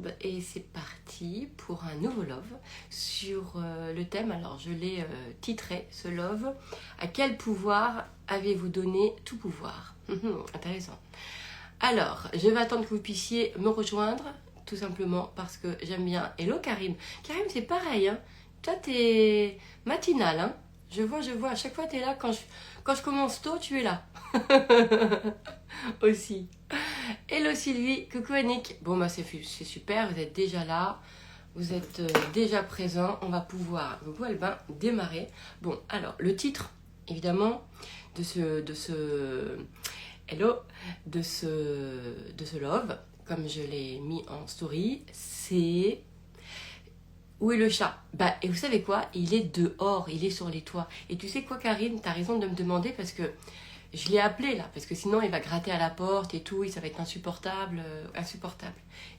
tombe et c'est parti pour un nouveau love sur le thème, alors je l'ai titré ce love, à quel pouvoir avez-vous donné tout pouvoir? Intéressant. Alors, je vais attendre que vous puissiez me rejoindre, tout simplement parce que j'aime bien. Hello Karim. Karim, c'est pareil, hein. Toi t'es matinal, hein. Je vois, à chaque fois t'es là, quand je commence tôt, tu es là. Aussi. Hello Sylvie, coucou Annick. Bon bah c'est super, vous êtes déjà là, vous êtes déjà présent, on va pouvoir, coucou Albin, démarrer. Bon alors le titre évidemment de ce hello, de ce love, comme je l'ai mis en story, c'est où est le chat? Bah et vous savez quoi, il est dehors, il est sur les toits. Et tu sais quoi Karine, t'as raison de me demander parce que je l'ai appelé là, parce que sinon il va gratter à la porte et tout, et ça va être insupportable.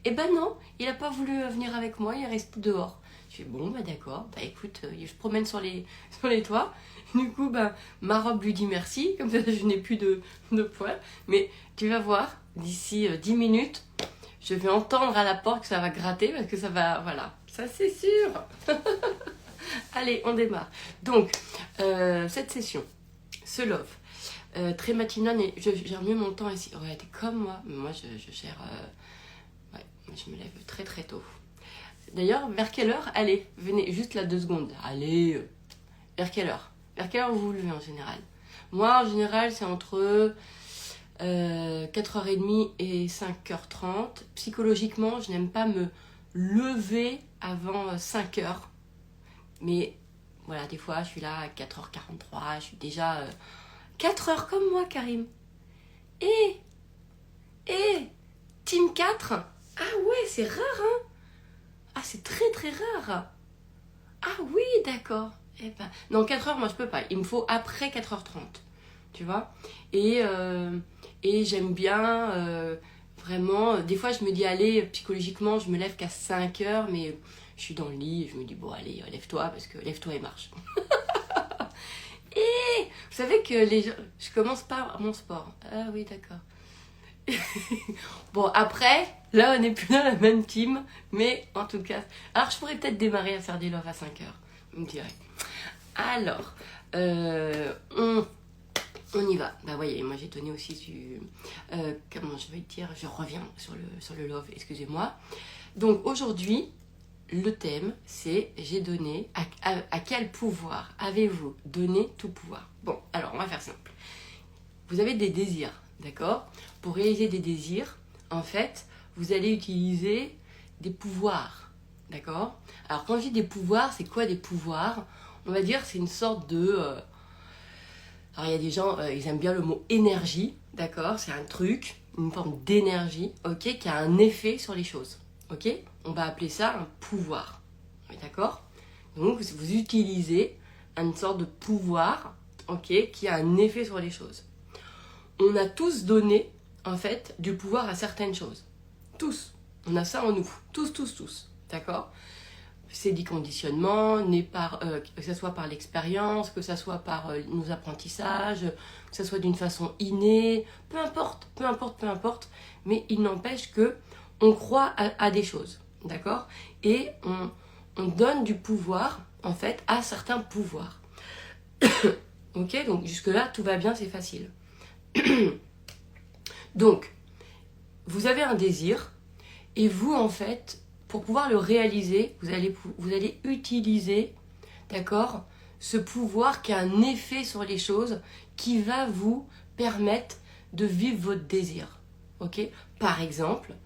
Et ben non, il a pas voulu venir avec moi, il est resté dehors. Je fais bon, bah d'accord, bah écoute, je promène sur les toits. Du coup, bah, ma robe lui dit merci, comme ça je n'ai plus de poils. Mais tu vas voir, d'ici 10 minutes, je vais entendre à la porte que ça va gratter, parce que ça va, voilà, ça c'est sûr. Allez, on démarre. Donc, cette session, ce love, très matinale, et je gère mieux mon temps ici. Ouais, t'es comme moi, mais moi je gère. Ouais, je me lève très très tôt. D'ailleurs, vers quelle heure? Allez, venez, juste là 2 secondes. Allez, vers quelle heure? Vers quelle heure vous vous levez en général? Moi, en général, c'est entre 4h30 et 5h30. Psychologiquement, je n'aime pas me lever avant 5h. Mais voilà, des fois, je suis là à 4h43, je suis déjà 4 heures comme moi, Karim. Et Team 4. Ah ouais, c'est rare, hein? Ah, c'est très très rare. Ah oui, d'accord. Eh ben, non, 4 heures, moi, je peux pas. Il me faut après 4h30. Tu vois? Et j'aime bien, vraiment... Des fois, je me dis, allez, psychologiquement, je me lève qu'à 5 heures, mais je suis dans le lit et je me dis, bon, allez, lève-toi, parce que lève-toi et marche. Et vous savez que les gens... Je commence par mon sport. Ah oui, d'accord. Bon, après, là, on n'est plus dans la même team. Mais en tout cas... Alors, je pourrais peut-être démarrer à faire des loves à 5h. On me dirait. Alors, on y va. Bah, voyez, moi, j'ai donné aussi du... comment je vais dire? Je reviens sur le love, excusez-moi. Donc, aujourd'hui... Le thème, c'est j'ai donné, à quel pouvoir avez-vous donné tout pouvoir? Bon, alors on va faire simple. Vous avez des désirs, d'accord? Pour réaliser des désirs, en fait, vous allez utiliser des pouvoirs, d'accord? Alors quand je dis des pouvoirs, c'est quoi des pouvoirs? On va dire c'est une sorte de... Alors il y a des gens, ils aiment bien le mot énergie, d'accord? C'est un truc, une forme d'énergie, ok, qui a un effet sur les choses. Ok, on va appeler ça un pouvoir. D'accord? Donc, vous utilisez une sorte de pouvoir, ok, qui a un effet sur les choses. On a tous donné, en fait, du pouvoir à certaines choses. Tous. On a ça en nous. Tous. D'accord? C'est des conditionnements, que ce soit par l'expérience, que ce soit par nos apprentissages, que ce soit d'une façon innée, peu importe. Mais il n'empêche que on croit à des choses, d'accord? Et on donne du pouvoir, en fait, à certains pouvoirs. Ok, donc jusque-là, tout va bien, c'est facile. Donc, vous avez un désir, et vous, en fait, pour pouvoir le réaliser, vous allez utiliser, d'accord, ce pouvoir qui a un effet sur les choses, qui va vous permettre de vivre votre désir. Ok? Par exemple,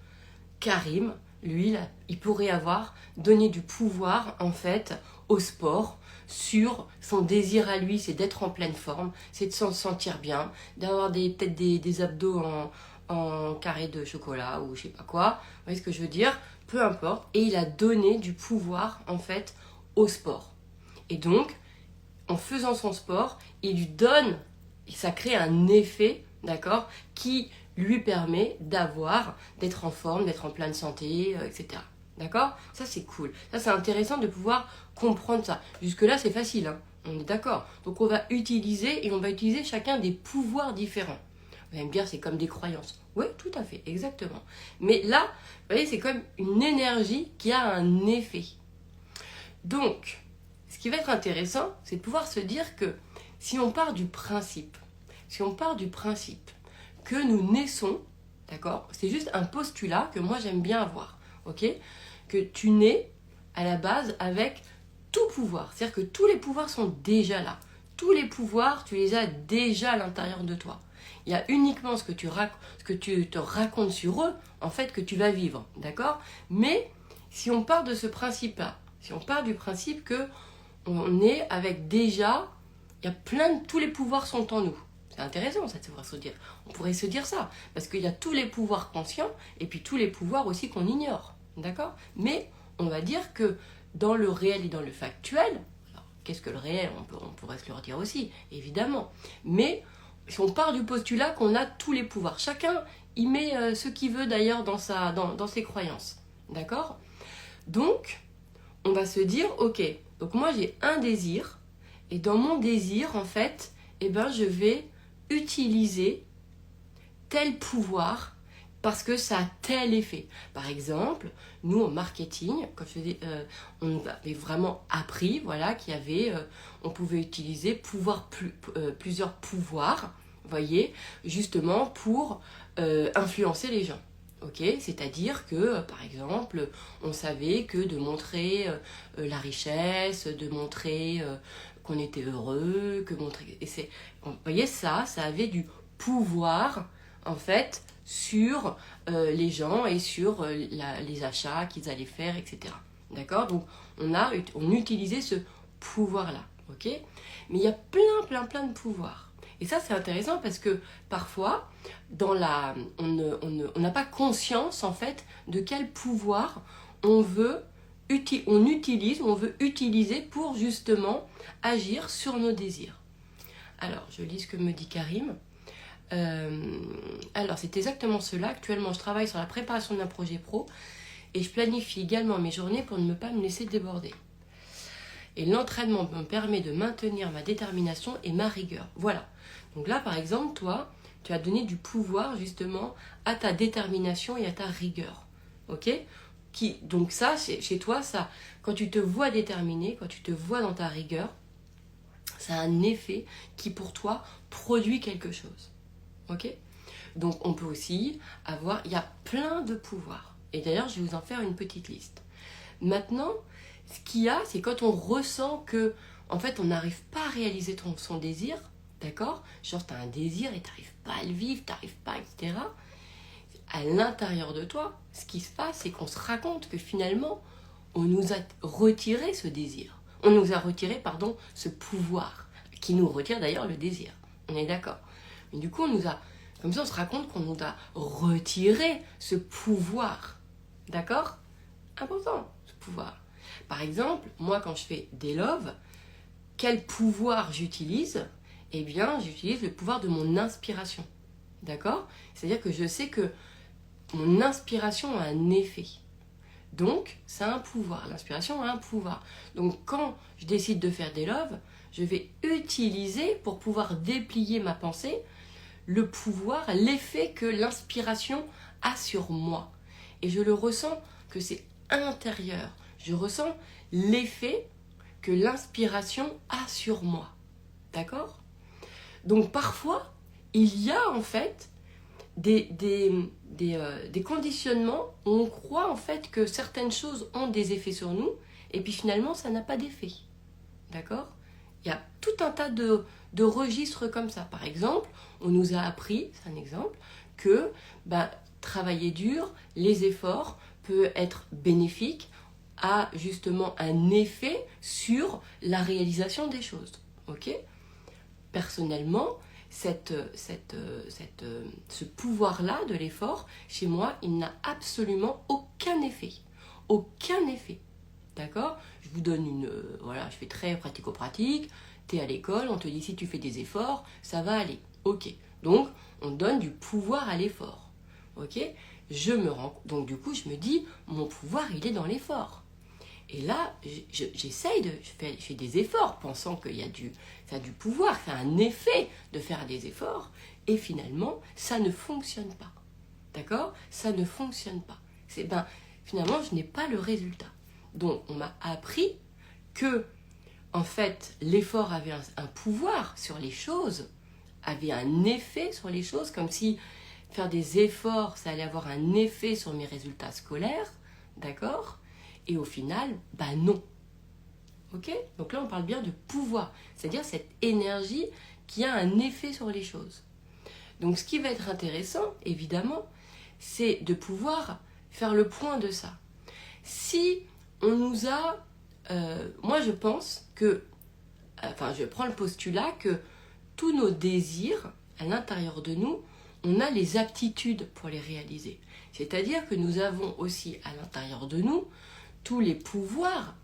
Karim, lui, là, il pourrait avoir donné du pouvoir, en fait, au sport, sur son désir à lui, c'est d'être en pleine forme, c'est de se sentir bien, d'avoir peut-être des abdos en carré de chocolat ou je sais pas quoi, vous voyez ce que je veux dire? Peu importe. Et il a donné du pouvoir, en fait, au sport. Et donc, en faisant son sport, il lui donne, ça crée un effet, d'accord, qui lui permet d'être en forme, d'être en pleine santé, etc. D'accord? Ça, c'est cool. Ça, c'est intéressant de pouvoir comprendre ça. Jusque-là, c'est facile, hein, on est d'accord. Donc, on va utiliser chacun des pouvoirs différents. Vous allez me dire, c'est comme des croyances. Oui, tout à fait, exactement. Mais là, vous voyez, c'est comme une énergie qui a un effet. Donc, ce qui va être intéressant, c'est de pouvoir se dire que si on part du principe, que nous naissons, d'accord, c'est juste un postulat que moi j'aime bien avoir, ok, que tu nais à la base avec tout pouvoir, c'est-à-dire que tous les pouvoirs sont déjà là. Tous les pouvoirs, tu les as déjà à l'intérieur de toi. Il y a uniquement ce que tu te racontes sur eux, en fait, que tu vas vivre, d'accord? Mais si on part de ce principe-là, si on part du principe que on est avec déjà, il y a tous les pouvoirs sont en nous. C'est intéressant, ça, de pouvoir se dire. On pourrait se dire ça, parce qu'il y a tous les pouvoirs conscients, et puis tous les pouvoirs aussi qu'on ignore, d'accord? Mais on va dire que dans le réel et dans le factuel, alors qu'est-ce que le réel? On pourrait se le redire aussi, évidemment. Mais si on part du postulat qu'on a tous les pouvoirs, chacun y met ce qu'il veut d'ailleurs dans ses croyances, d'accord? Donc, on va se dire, ok, donc moi j'ai un désir, et dans mon désir, en fait, eh ben, je vais utiliser tel pouvoir parce que ça a tel effet. Par exemple, nous en marketing, quand on avait vraiment appris, voilà, on pouvait utiliser plusieurs pouvoirs, voyez, justement pour influencer les gens. Ok, c'est-à-dire que, par exemple, on savait que de montrer la richesse, de montrer qu'on était heureux, vous voyez, ça avait du pouvoir, en fait, sur les gens et sur les achats qu'ils allaient faire, etc. D'accord? Donc, on utilisait ce pouvoir-là, ok? Mais il y a plein de pouvoirs. Et ça, c'est intéressant parce que parfois, on n'a pas conscience, en fait, de quel pouvoir on veut utiliser pour justement agir sur nos désirs. Alors, je lis ce que me dit Karim. Alors, c'est exactement cela. Actuellement, je travaille sur la préparation d'un projet pro et je planifie également mes journées pour ne pas me laisser déborder. Et l'entraînement me permet de maintenir ma détermination et ma rigueur. Voilà. Donc là, par exemple, toi, tu as donné du pouvoir justement à ta détermination et à ta rigueur. Ok ? Donc ça, chez toi, ça, quand tu te vois déterminé, quand tu te vois dans ta rigueur, ça a un effet qui pour toi produit quelque chose. Ok ? Donc on peut aussi il y a plein de pouvoirs. Et d'ailleurs, je vais vous en faire une petite liste. Maintenant, ce qu'il y a, c'est quand on ressent que, en fait, on n'arrive pas à réaliser son désir, d'accord? Genre, tu as un désir et tu n'arrives pas à le vivre, tu n'arrives pas, etc. À l'intérieur de toi, ce qui se passe, c'est qu'on se raconte que finalement, on nous a retiré ce désir. On nous a retiré, pardon, ce pouvoir, qui nous retire d'ailleurs le désir. On est d'accord? Mais du coup, comme ça, on se raconte qu'on nous a retiré ce pouvoir. D'accord? Important, ce pouvoir. Par exemple, moi, quand je fais des loves, quel pouvoir j'utilise? Eh bien, j'utilise le pouvoir de mon inspiration. D'accord? C'est-à-dire que je sais que mon inspiration a un effet. Donc, ça a un pouvoir. L'inspiration a un pouvoir. Donc, quand je décide de faire des loves, je vais utiliser, pour pouvoir déplier ma pensée, le pouvoir, l'effet que l'inspiration a sur moi. Et je le ressens que c'est intérieur. Je ressens l'effet que l'inspiration a sur moi. D'accord? Donc parfois, il y a en fait des conditionnements où on croit en fait que certaines choses ont des effets sur nous et puis finalement ça n'a pas d'effet. D'accord? Il y a tout un tas de registres comme ça. Par exemple, on nous a appris, c'est un exemple, que travailler dur, les efforts peut être bénéfique, a justement un effet sur la réalisation des choses. Ok ? Personnellement, ce pouvoir-là de l'effort, chez moi, il n'a absolument aucun effet. Aucun effet. D'accord ? Je vous donne je fais très pratico-pratique. Tu es à l'école, on te dit si tu fais des efforts, ça va aller. Ok. Donc, on donne du pouvoir à l'effort. Ok ? Donc, du coup, je me dis, mon pouvoir, il est dans l'effort. Et là, je fais des efforts, pensant qu'il y a ça a du pouvoir, ça a un effet de faire des efforts. Et finalement, ça ne fonctionne pas. D'accord? Ça ne fonctionne pas. Finalement, je n'ai pas le résultat. Donc, on m'a appris que, en fait, l'effort avait un pouvoir sur les choses, avait un effet sur les choses, comme si faire des efforts, ça allait avoir un effet sur mes résultats scolaires, d'accord? Et au final, non. Ok? Donc là, on parle bien de pouvoir, c'est-à-dire cette énergie qui a un effet sur les choses. Donc ce qui va être intéressant, évidemment, c'est de pouvoir faire le point de ça. Si on nous a... moi, je pense que... je prends le postulat que tous nos désirs, à l'intérieur de nous, on a les aptitudes pour les réaliser. C'est-à-dire que nous avons aussi à l'intérieur de nous tous les pouvoirs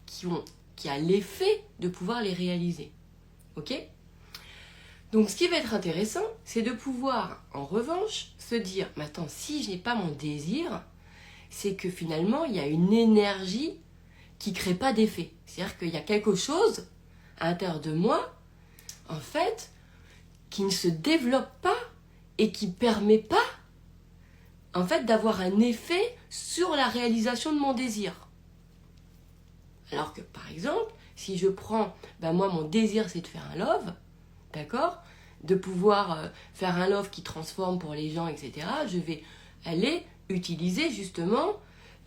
qui a l'effet de pouvoir les réaliser. Ok? Donc ce qui va être intéressant, c'est de pouvoir, en revanche, se dire, mais attends, si je n'ai pas mon désir, c'est que finalement, il y a une énergie qui ne crée pas d'effet. C'est-à-dire qu'il y a quelque chose à l'intérieur de moi, en fait, qui ne se développe pas et qui ne permet pas, en fait, d'avoir un effet sur la réalisation de mon désir. Alors que, par exemple, si je prends, moi, mon désir, c'est de faire un love, d'accord? De pouvoir faire un love qui transforme pour les gens, etc. Je vais aller utiliser justement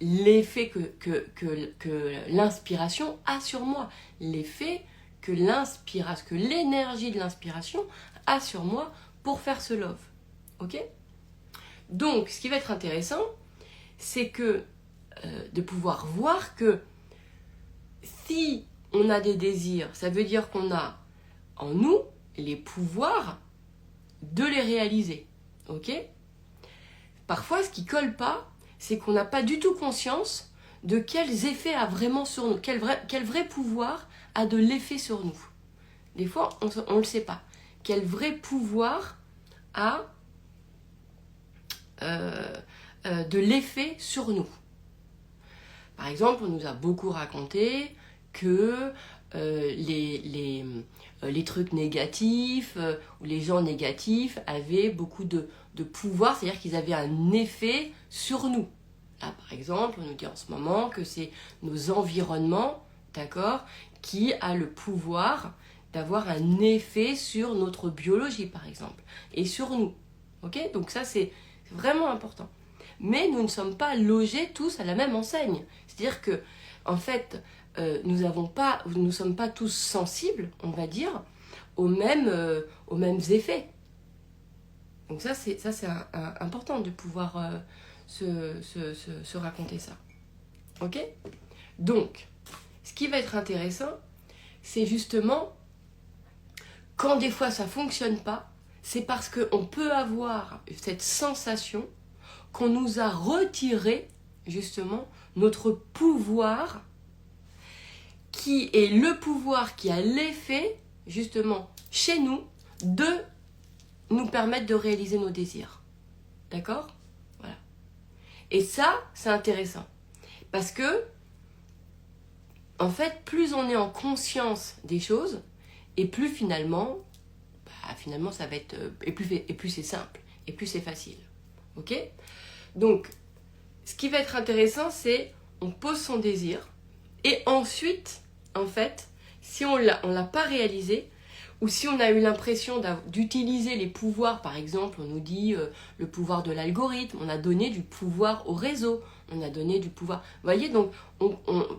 l'effet que l'inspiration a sur moi. L'effet que l'énergie de l'inspiration a sur moi pour faire ce love. Ok? Donc, ce qui va être intéressant, c'est que de pouvoir voir que si on a des désirs, ça veut dire qu'on a en nous les pouvoirs de les réaliser. Ok? Parfois, ce qui colle pas, c'est qu'on n'a pas du tout conscience de quels effets a vraiment sur nous, quel vrai pouvoir a de l'effet sur nous. Des fois, on ne le sait pas. Quel vrai pouvoir a de l'effet sur nous. Par exemple, on nous a beaucoup raconté que les trucs négatifs ou les gens négatifs avaient beaucoup de pouvoir, c'est-à-dire qu'ils avaient un effet sur nous. Là, par exemple, on nous dit en ce moment que c'est nos environnements, d'accord, qui a le pouvoir d'avoir un effet sur notre biologie, par exemple, et sur nous. Ok? Donc ça, c'est vraiment important. Mais nous ne sommes pas logés tous à la même enseigne. C'est-à-dire que, en fait, nous ne sommes pas tous sensibles, on va dire, aux mêmes effets. Donc ça, c'est important de pouvoir se raconter ça. Ok? Donc, ce qui va être intéressant, c'est justement, quand des fois ça ne fonctionne pas, c'est parce qu'on peut avoir cette sensation qu'on nous a retiré, justement, notre pouvoir, qui est le pouvoir qui a l'effet, justement, chez nous, de nous permettre de réaliser nos désirs. D'accord? Voilà. Et ça, c'est intéressant. Parce que, en fait, plus on est en conscience des choses, et plus finalement, ça va être... Et plus c'est simple, et plus c'est facile. Ok? Donc, ce qui va être intéressant, c'est on pose son désir, et ensuite, en fait, si on l'a pas réalisé, ou si on a eu l'impression d'utiliser les pouvoirs, par exemple, on nous dit le pouvoir de l'algorithme, on a donné du pouvoir au réseau, on a donné du pouvoir... Vous voyez, donc,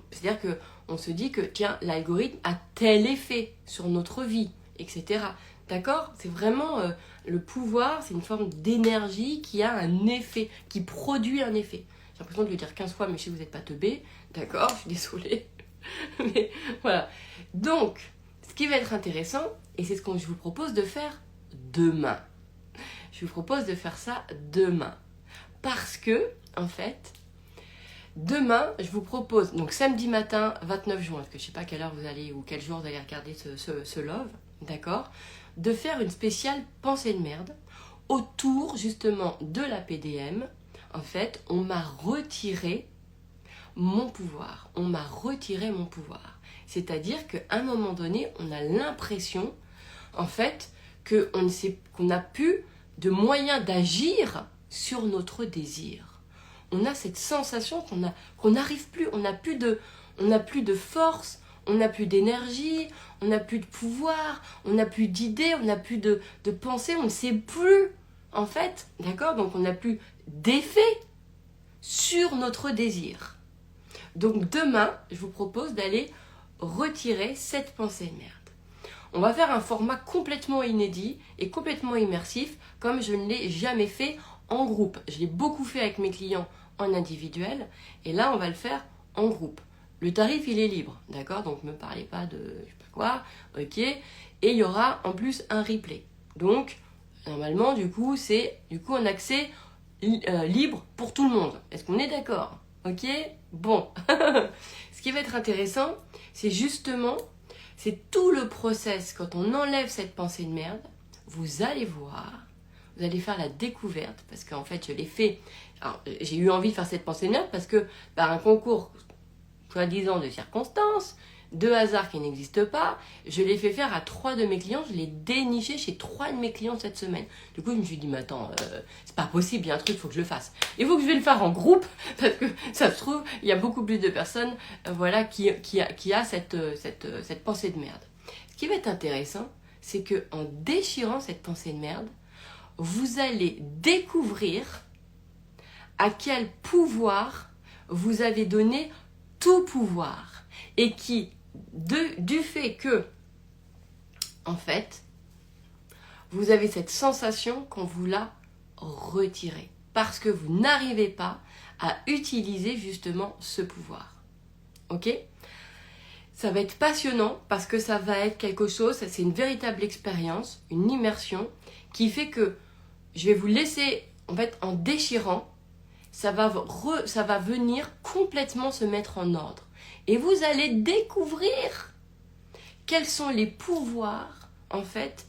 c'est-à-dire qu'on se dit que, tiens, l'algorithme a tel effet sur notre vie, etc. D'accord? C'est vraiment le pouvoir, c'est une forme d'énergie qui a un effet, qui produit un effet. J'ai l'impression de le dire 15 fois, mais je sais que vous n'êtes pas teubés. D'accord? Je suis désolée. Mais voilà. Donc, ce qui va être intéressant, et c'est ce que je vous propose de faire demain. Je vous propose de faire ça demain. Parce que, en fait, demain, je vous propose, donc samedi matin, 29 juin, parce que je ne sais pas quelle heure vous allez, ou quel jour vous allez regarder ce love, d'accord, de faire une spéciale pensée de merde autour, justement, de la PDM. En fait, on m'a retiré mon pouvoir. On m'a retiré mon pouvoir. C'est-à-dire qu'à un moment donné, on a l'impression, en fait, qu'on n'a plus de moyens d'agir sur notre désir. On a cette sensation qu'on n'arrive plus, on n'a plus de force, on n'a plus d'énergie, on n'a plus de pouvoir, on n'a plus d'idées, on n'a plus de pensée, on ne sait plus, en fait, d'accord? Donc on n'a plus d'effet sur notre désir. Donc demain, je vous propose d'aller retirer cette pensée de merde. On va faire un format complètement inédit et complètement immersif, comme je ne l'ai jamais fait en groupe. Je l'ai beaucoup fait avec mes clients en individuel, et là on va le faire en groupe. Le tarif il est libre, d'accord? Donc ne me parlez pas de je sais pas quoi, ok? Et il y aura en plus un replay. Donc normalement du coup c'est un accès libre pour tout le monde. Est-ce qu'on est d'accord? Ok? Bon. Ce qui va être intéressant, c'est justement, c'est tout le process quand on enlève cette pensée de merde. Vous allez voir, vous allez faire la découverte, parce qu'en fait je l'ai fait. Alors, j'ai eu envie de faire cette pensée de merde parce que par un concours soi-disant de circonstances, de hasard qui n'existe pas, je l'ai fait faire à 3 de mes clients, je l'ai déniché chez 3 de mes clients cette semaine. Du coup, je me suis dit, mais attends, c'est pas possible, il y a un truc, il faut que je le fasse. Il faut que je vais le faire en groupe, parce que ça se trouve, il y a beaucoup plus de personnes voilà, qui a cette pensée de merde. Ce qui va être intéressant, c'est qu'en déchirant cette pensée de merde, vous allez découvrir à quel pouvoir vous avez donné tout pouvoir. Et qui, du fait que, en fait, vous avez cette sensation qu'on vous l'a retiré. Parce que vous n'arrivez pas à utiliser justement ce pouvoir. Ok ? Ça va être passionnant parce que ça va être quelque chose, c'est une véritable expérience, une immersion qui fait que je vais vous laisser, en fait, en déchirant, ça va venir complètement se mettre en ordre. Et vous allez découvrir quels sont les pouvoirs, en fait,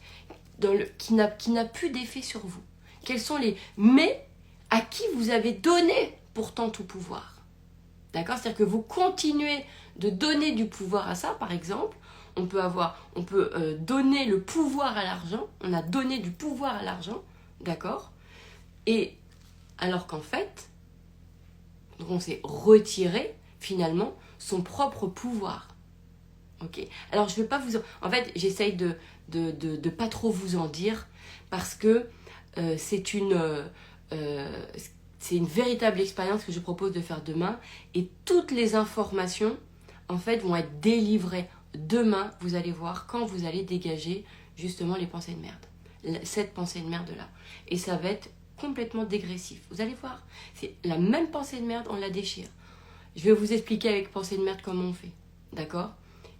qui n'a plus d'effet sur vous. Quels sont mais à qui vous avez donné pourtant tout pouvoir. D'accord ? C'est-à-dire que vous continuez de donner du pouvoir à ça, par exemple. On peut donner le pouvoir à l'argent. On a donné du pouvoir à l'argent. D'accord ? Et alors qu'en fait, on s'est retiré, finalement, son propre pouvoir. Ok. Alors, je ne vais pas vous... En fait, j'essaye de pas trop vous en dire parce que c'est une véritable expérience que je propose de faire demain et toutes les informations, en fait, vont être délivrées demain. Vous allez voir quand vous allez dégager justement les pensées de merde. Cette pensée de merde-là. Et ça va être complètement dégressif. Vous allez voir. C'est la même pensée de merde, on la déchire. Je vais vous expliquer avec pensée de merde comment on fait. D'accord ?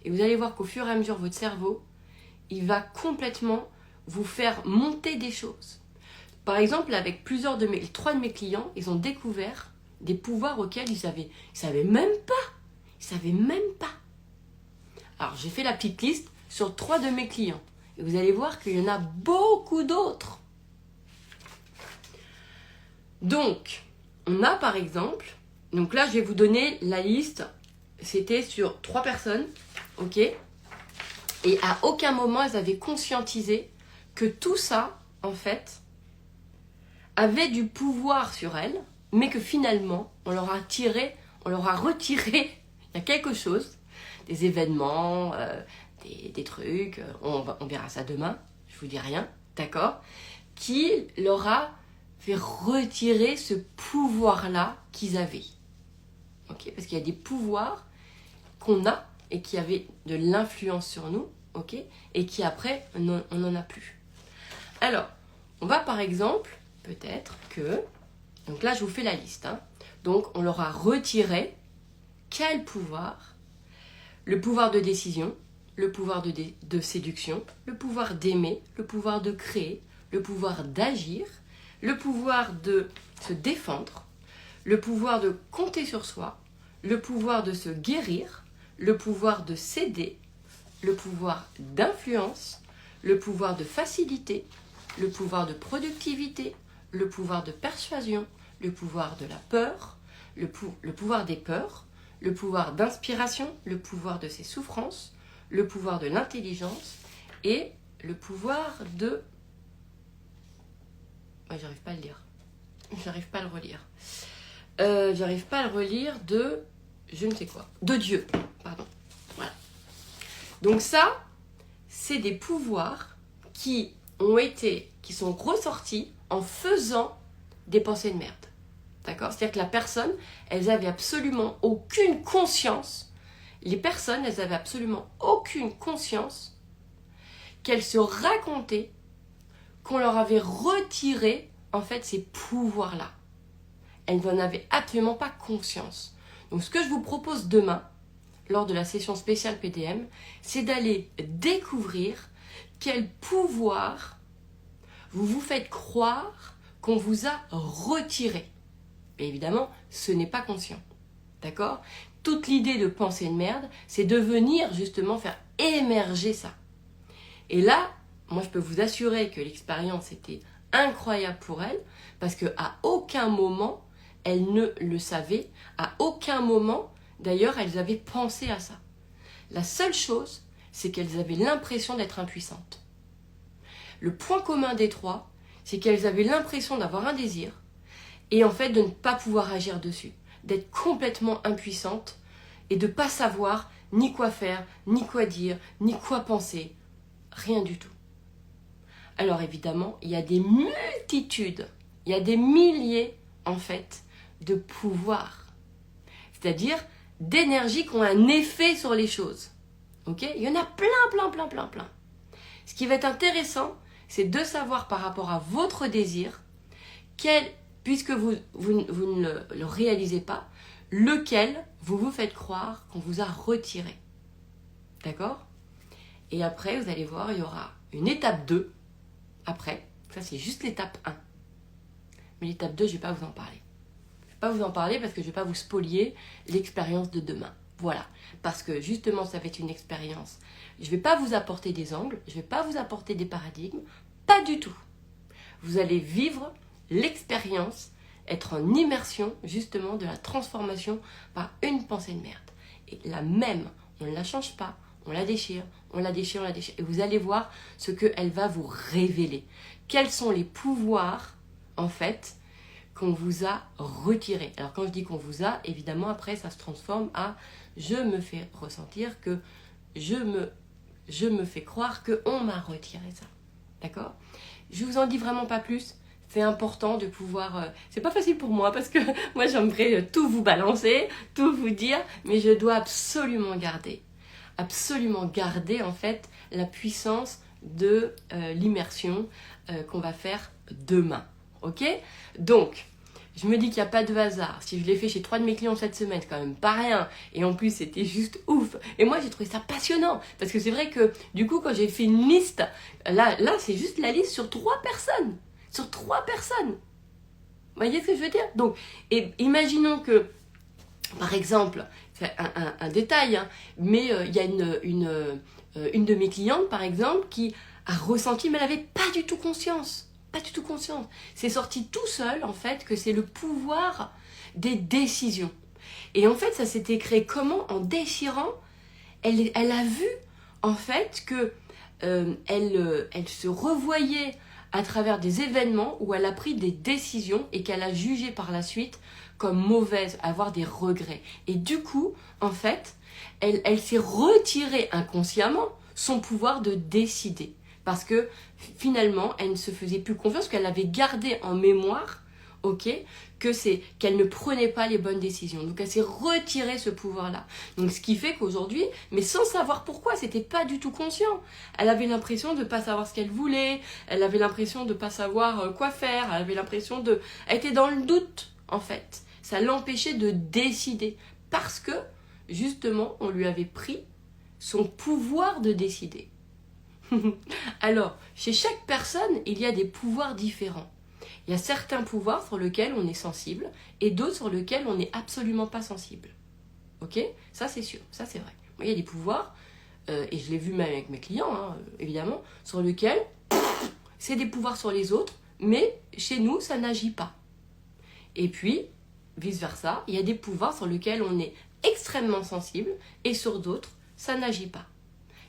Et vous allez voir qu'au fur et à mesure, votre cerveau, il va complètement vous faire monter des choses. Par exemple, avec 3 de mes clients, ils ont découvert des pouvoirs auxquels ils savaient même pas. Ils savaient même pas. Alors, j'ai fait la petite liste sur 3 de mes clients. Et vous allez voir qu'il y en a beaucoup d'autres. Donc, on a par exemple... Donc là, je vais vous donner la liste. C'était sur 3 personnes. Ok ? Et à aucun moment, elles avaient conscientisé que tout ça, en fait, avait du pouvoir sur elles, mais que finalement, on leur a retiré, il y a quelque chose, des événements, des trucs, on verra ça demain, je vous dis rien, d'accord, qui leur a fait retirer ce pouvoir-là qu'ils avaient. Ok, parce qu'il y a des pouvoirs qu'on a et qui avaient de l'influence sur nous, ok, et qui après, on n'en a plus. Alors, on va par exemple, peut-être que, donc là je vous fais la liste, hein. Donc on leur a retiré quel pouvoir? Le pouvoir de décision, le pouvoir de séduction, le pouvoir d'aimer, le pouvoir de créer, le pouvoir d'agir, le pouvoir de se défendre, le pouvoir de compter sur soi, le pouvoir de se guérir, le pouvoir de s'aider, le pouvoir d'influence, le pouvoir de facilité, le pouvoir de productivité, le pouvoir de persuasion, le pouvoir de la peur, le pouvoir des peurs, le pouvoir d'inspiration, le pouvoir de ses souffrances, le pouvoir de l'intelligence et le pouvoir de Ouais, j'arrive pas à le lire. J'arrive pas à le relire. J'arrive pas à le relire de... Je ne sais quoi. De Dieu, pardon. Voilà. Donc ça, c'est des pouvoirs qui sont ressortis en faisant des pensées de merde. D'accord? C'est-à-dire que la personne, elles avaient absolument aucune conscience. Les personnes, elles avaient absolument aucune conscience qu'elles se racontaient qu'on leur avait retiré, en fait, ces pouvoirs-là. Elles n'en avaient absolument pas conscience. Donc, ce que je vous propose demain, lors de la session spéciale PDM, c'est d'aller découvrir quel pouvoir vous vous faites croire qu'on vous a retiré. Et évidemment, ce n'est pas conscient. D'accord? Toute l'idée de penser de merde, c'est de venir justement faire émerger ça. Et là, moi je peux vous assurer que l'expérience était incroyable pour elle, parce qu'à aucun moment, elles ne le savaient, à aucun moment, d'ailleurs, elles avaient pensé à ça. La seule chose, c'est qu'elles avaient l'impression d'être impuissantes. Le point commun des trois, c'est qu'elles avaient l'impression d'avoir un désir, et en fait de ne pas pouvoir agir dessus, d'être complètement impuissantes, et de ne pas savoir ni quoi faire, ni quoi dire, ni quoi penser, rien du tout. Alors évidemment, il y a des multitudes, il y a des milliers en fait de pouvoirs, c'est-à-dire d'énergie qui ont un effet sur les choses. Ok? Il y en a plein. Ce qui va être intéressant, c'est de savoir par rapport à votre désir, puisque vous ne le réalisez pas, lequel vous vous faites croire qu'on vous a retiré. D'accord? Et après, vous allez voir, il y aura une étape 2. Après, ça c'est juste l'étape 1. Mais l'étape 2, je ne vais pas vous en parler. Je ne vais pas vous en parler parce que je ne vais pas vous spolier l'expérience de demain. Voilà. Parce que justement, ça va être une expérience. Je ne vais pas vous apporter des angles, je ne vais pas vous apporter des paradigmes. Pas du tout. Vous allez vivre l'expérience, être en immersion justement de la transformation par une pensée de merde. Et la même, on ne la change pas, on la déchire. Et vous allez voir ce qu'elle va vous révéler. Quels sont les pouvoirs, en fait, qu'on vous a retirés. Alors quand je dis qu'on vous a, évidemment, après, ça se transforme à je me fais ressentir que je me fais croire qu'on m'a retiré ça. D'accord? Je vous en dis vraiment pas plus. C'est important de pouvoir... c'est pas facile pour moi parce que moi, j'aimerais tout vous balancer, tout vous dire, mais je dois absolument garder en fait la puissance de l'immersion qu'on va faire demain. Ok? Donc, je me dis qu'il n'y a pas de hasard. Si je l'ai fait chez 3 de mes clients cette semaine, c'est quand même pas rien. Et en plus, c'était juste ouf. Et moi, j'ai trouvé ça passionnant. Parce que c'est vrai que, du coup, quand j'ai fait une liste, là c'est juste la liste sur 3 personnes. Sur 3 personnes. Vous voyez ce que je veux dire? Donc, et imaginons que, par exemple, c'est un détail, hein, mais il y a une de mes clientes, par exemple, qui a ressenti, mais elle n'avait pas du tout conscience. Pas du tout conscience. C'est sorti tout seul, en fait, que c'est le pouvoir des décisions. Et en fait, ça s'était créé comment? En déchirant, elle a vu, en fait, que elle se revoyait à travers des événements où elle a pris des décisions et qu'elle a jugé par la suite comme mauvaises, avoir des regrets. Et du coup, en fait, elle s'est retirée inconsciemment son pouvoir de décider. Parce que finalement, elle ne se faisait plus confiance, qu'elle avait gardé en mémoire, ok, qu'elle ne prenait pas les bonnes décisions. Donc elle s'est retirée ce pouvoir-là. Donc ce qui fait qu'aujourd'hui, mais sans savoir pourquoi, c'était pas du tout conscient. Elle avait l'impression de pas savoir ce qu'elle voulait, elle avait l'impression de pas savoir quoi faire, elle avait l'impression de... Elle était dans le doute, en fait. Ça l'empêchait de décider. Parce que, justement, on lui avait pris son pouvoir de décider. Alors, chez chaque personne, il y a des pouvoirs différents. Il y a certains pouvoirs sur lesquels on est sensible et d'autres sur lesquels on n'est absolument pas sensible. Ok? Ça, c'est sûr. Ça, c'est vrai. Moi, il y a des pouvoirs, et je l'ai vu même avec mes clients, hein, évidemment, sur lesquels c'est des pouvoirs sur les autres, mais chez nous, ça n'agit pas. Et puis, vice-versa, il y a des pouvoirs sur lesquels on est extrêmement sensible et sur d'autres, ça n'agit pas.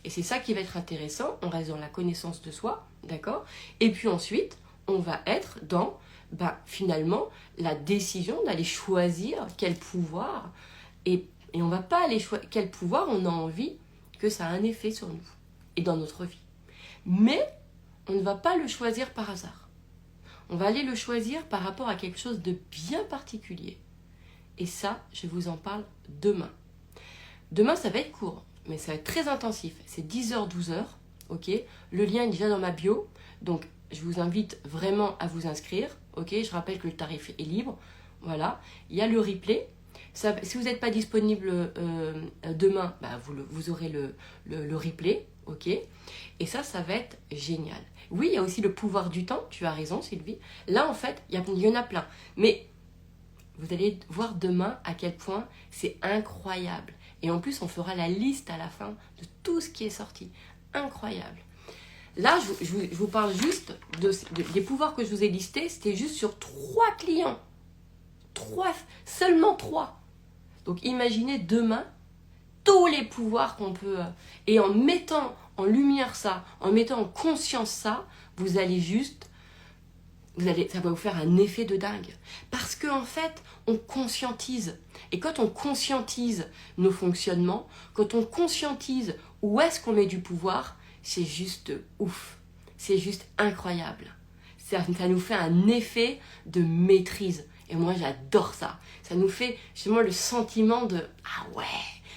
Et c'est ça qui va être intéressant, on reste dans la connaissance de soi, d'accord? Et puis ensuite, on va être dans, finalement, la décision d'aller choisir quel pouvoir, et on ne va pas aller choisir quel pouvoir on a envie que ça a un effet sur nous et dans notre vie. Mais on ne va pas le choisir par hasard. On va aller le choisir par rapport à quelque chose de bien particulier. Et ça, je vous en parle demain. Demain, ça va être court, mais ça va être très intensif. C'est 10h, 12h, ok. Le lien est déjà dans ma bio, donc je vous invite vraiment à vous inscrire, ok. Je rappelle que le tarif est libre, voilà. Il y a le replay. Ça, si vous n'êtes pas disponible demain, vous aurez le replay, ok. Et ça va être génial. Oui, il y a aussi le pouvoir du temps, tu as raison Sylvie. Là, en fait, il y en a plein. Mais vous allez voir demain à quel point c'est incroyable. Et en plus, on fera la liste à la fin de tout ce qui est sorti. Incroyable. Là, je vous parle juste des pouvoirs que je vous ai listés. C'était juste sur 3 clients. Seulement 3. Donc imaginez demain tous les pouvoirs qu'on peut... Et en mettant en lumière ça, en mettant en conscience ça, vous allez juste... ça va vous faire un effet de dingue. Parce qu'en fait, on conscientise. Et quand on conscientise nos fonctionnements, quand on conscientise où est-ce qu'on met du pouvoir, c'est juste ouf. C'est juste incroyable. Ça nous fait un effet de maîtrise. Et moi, j'adore ça. Ça nous fait justement le sentiment de « Ah ouais !»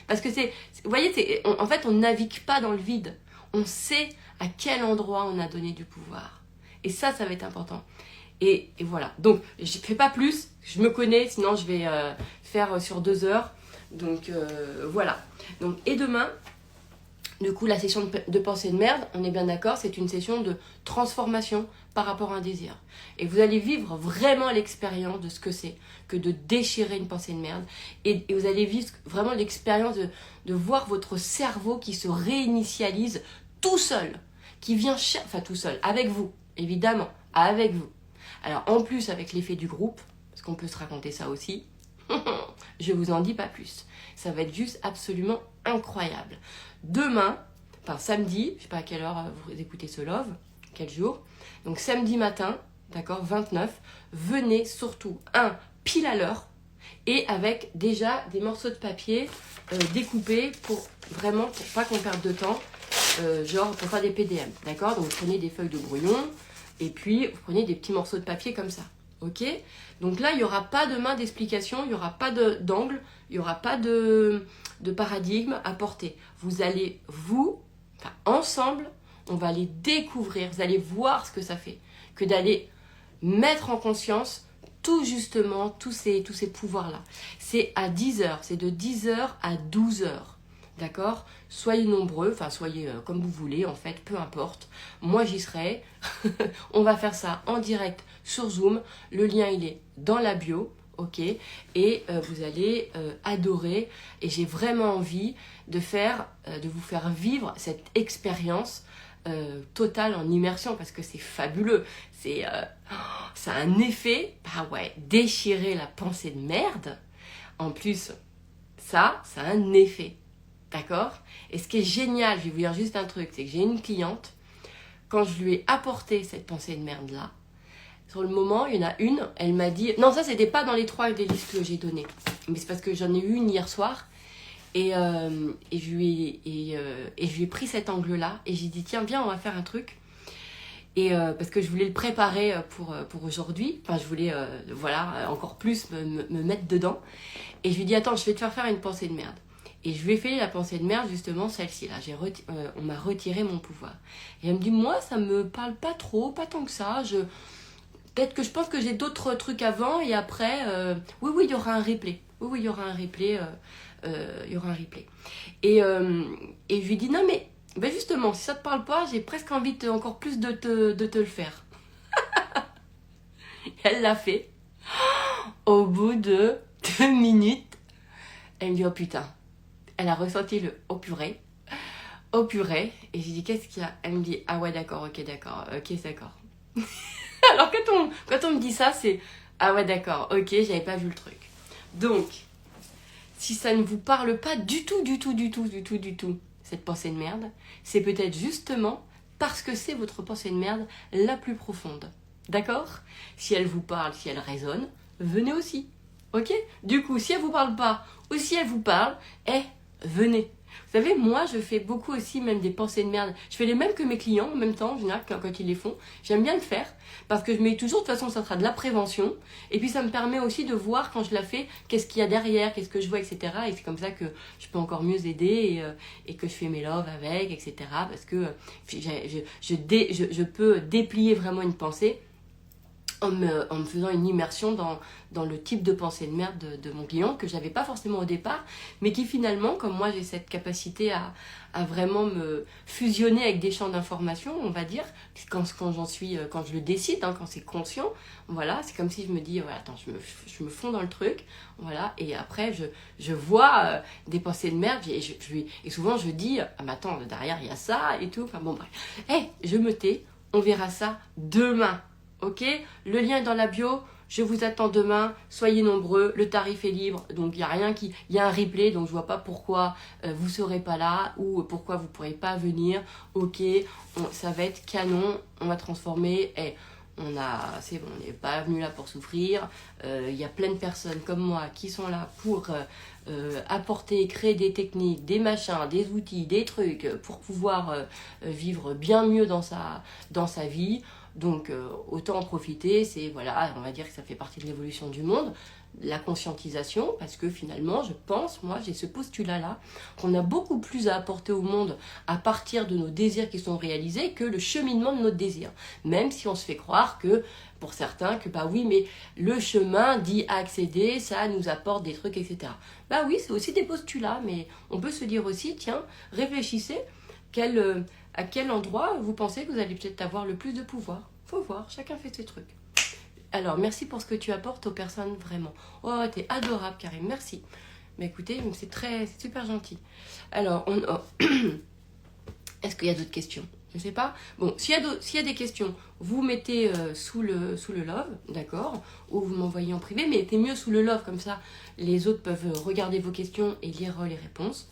Parce que vous voyez, en fait, on ne navigue pas dans le vide. On sait à quel endroit on a donné du pouvoir. Et ça va être important. Et voilà. Donc, je ne fais pas plus. Je me connais, sinon je vais faire sur 2 heures. Donc, voilà. Donc, et demain, du coup, la session de pensée de merde, on est bien d'accord, c'est une session de transformation par rapport à un désir. Et vous allez vivre vraiment l'expérience de ce que c'est que de déchirer une pensée de merde. Et vous allez vivre vraiment l'expérience de voir votre cerveau qui se réinitialise tout seul. Qui vient, tout seul, avec vous, évidemment, avec vous. Alors, en plus, avec l'effet du groupe, parce qu'on peut se raconter ça aussi, je vous en dis pas plus. Ça va être juste absolument incroyable. Demain, samedi, je ne sais pas à quelle heure vous écoutez ce love, quel jour. Donc samedi matin, d'accord, 29, venez surtout, pile à l'heure, et avec déjà des morceaux de papier découpés pour pas qu'on perde de temps, pour faire des PDM, d'accord. Donc vous prenez des feuilles de brouillon, et puis vous prenez des petits morceaux de papier comme ça. Ok, donc là, il n'y aura pas demain d'explication, il n'y aura pas d'angle, il n'y aura pas de paradigme à porter. Vous allez, ensemble, on va aller découvrir, vous allez voir ce que ça fait, que d'aller mettre en conscience tout justement, tous ces pouvoirs-là. C'est à 10h, c'est de 10h à 12h. D'accord? Soyez nombreux, soyez comme vous voulez, en fait, peu importe. Moi, j'y serai. On va faire ça en direct sur Zoom. Le lien, il est dans la bio, ok? Et vous allez adorer. Et j'ai vraiment envie de vous faire vivre cette expérience totale en immersion, parce que c'est fabuleux. Ça a un effet, déchirer la pensée de merde. En plus, ça a un effet. D'accord? Et ce qui est génial, je vais vous dire juste un truc, c'est que j'ai une cliente, quand je lui ai apporté cette pensée de merde-là, sur le moment, il y en a une, elle m'a dit... Non, ça, c'était pas dans les 3 des listes que j'ai données. Mais c'est parce que j'en ai eu une hier soir, et je lui ai pris cet angle-là, et j'ai dit, tiens, viens, on va faire un truc. Et parce que je voulais le préparer pour aujourd'hui, je voulais, encore plus me mettre dedans. Et je lui ai dit, attends, je vais te faire une pensée de merde. Et je lui ai fait la pensée de merde, justement, celle-ci, là. On m'a retiré mon pouvoir. Et elle me dit, moi, ça me parle pas trop, pas tant que ça. Peut-être que je pense que j'ai d'autres trucs avant, et après, oui, il y aura un replay. Oui, il y aura un replay. Il y aura un replay. Et je lui ai dit, non, mais justement, si ça te parle pas, j'ai presque envie encore plus de te le faire. Elle l'a fait. Au bout de 2 minutes, elle me dit, oh putain. Elle a ressenti le « oh purée ». Oh purée. Et j'ai dit, qu'est-ce qu'il y a? Elle me dit, ah ouais, d'accord, ok, d'accord. Alors quand on me dit ça, c'est, ah ouais, d'accord, ok, j'avais pas vu le truc. Donc, si ça ne vous parle pas du tout, cette pensée de merde, c'est peut-être justement parce que c'est votre pensée de merde la plus profonde. D'accord? Si elle vous parle, si elle résonne, venez aussi. Ok? Du coup, si elle vous parle pas ou si elle vous parle, venez. Vous savez, moi, je fais beaucoup aussi même des pensées de merde. Je fais les mêmes que mes clients en même temps, en général, quand ils les font. J'aime bien le faire parce que je mets toujours, de toute façon, ça sera de la prévention. Et puis, ça me permet aussi de voir quand je la fais, qu'est-ce qu'il y a derrière, qu'est-ce que je vois, etc. Et c'est comme ça que je peux encore mieux aider et que je fais mes loves avec, etc. Parce que je peux déplier vraiment une pensée en me faisant une immersion dans le type de pensée de merde de mon client que je n'avais pas forcément au départ, mais qui finalement, comme moi j'ai cette capacité à vraiment me fusionner avec des champs d'information, on va dire, quand je le décide, hein, quand c'est conscient, voilà, c'est comme si je me dis, voilà, attends, je me fonds dans le truc, voilà, et après je vois des pensées de merde, et souvent je dis, ah mais attends, derrière il y a ça et tout, enfin bon bref, je me tais, on verra ça demain. Ok, le lien est dans la bio, je vous attends demain, soyez nombreux, le tarif est libre, donc il y a un replay, donc je vois pas pourquoi vous serez pas là ou pourquoi vous pourrez pas venir. Ok, ça va être canon, on va transformer, c'est bon, on n'est pas venu là pour souffrir, il y a plein de personnes comme moi qui sont là pour apporter, créer des techniques, des machins, des outils, des trucs pour pouvoir vivre bien mieux dans sa vie. Donc autant en profiter, on va dire que ça fait partie de l'évolution du monde, la conscientisation, parce que finalement, je pense, moi, j'ai ce postulat-là, qu'on a beaucoup plus à apporter au monde à partir de nos désirs qui sont réalisés que le cheminement de nos désirs. Même si on se fait croire que, pour certains, que bah oui, mais le chemin dit accéder, ça nous apporte des trucs, etc. Bah oui, c'est aussi des postulats, mais on peut se dire aussi, tiens, réfléchissez, à quel endroit vous pensez que vous allez peut-être avoir le plus de pouvoir. Faut voir, chacun fait ses trucs. Alors, merci pour ce que tu apportes aux personnes, vraiment. Oh, t'es adorable, Karim, merci. Mais écoutez, c'est super gentil. Alors, est-ce qu'il y a d'autres questions? Je ne sais pas. Bon, s'il y a des questions, vous mettez sous le love, d'accord? Ou vous m'envoyez en privé, mais mettez mieux sous le love, comme ça, les autres peuvent regarder vos questions et lire les réponses.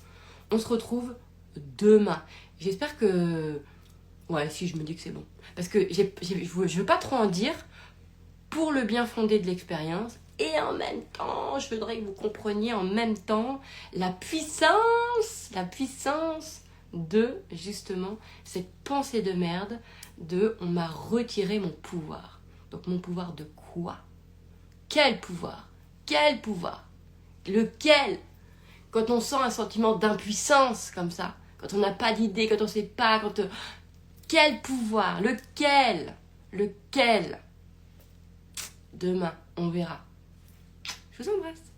On se retrouve demain. J'espère que... Ouais, si, je me dis que c'est bon. Parce que je veux pas trop en dire pour le bien fondé de l'expérience. Et en même temps, je voudrais que vous compreniez en même temps la puissance de, justement, cette pensée de merde de « on m'a retiré mon pouvoir ». Donc mon pouvoir de quoi? Quel pouvoir? Quel pouvoir? Lequel? Quand on sent un sentiment d'impuissance comme ça, quand on n'a pas d'idée, quand on ne sait pas, quel pouvoir? Lequel? Lequel? Demain, on verra. Je vous embrasse.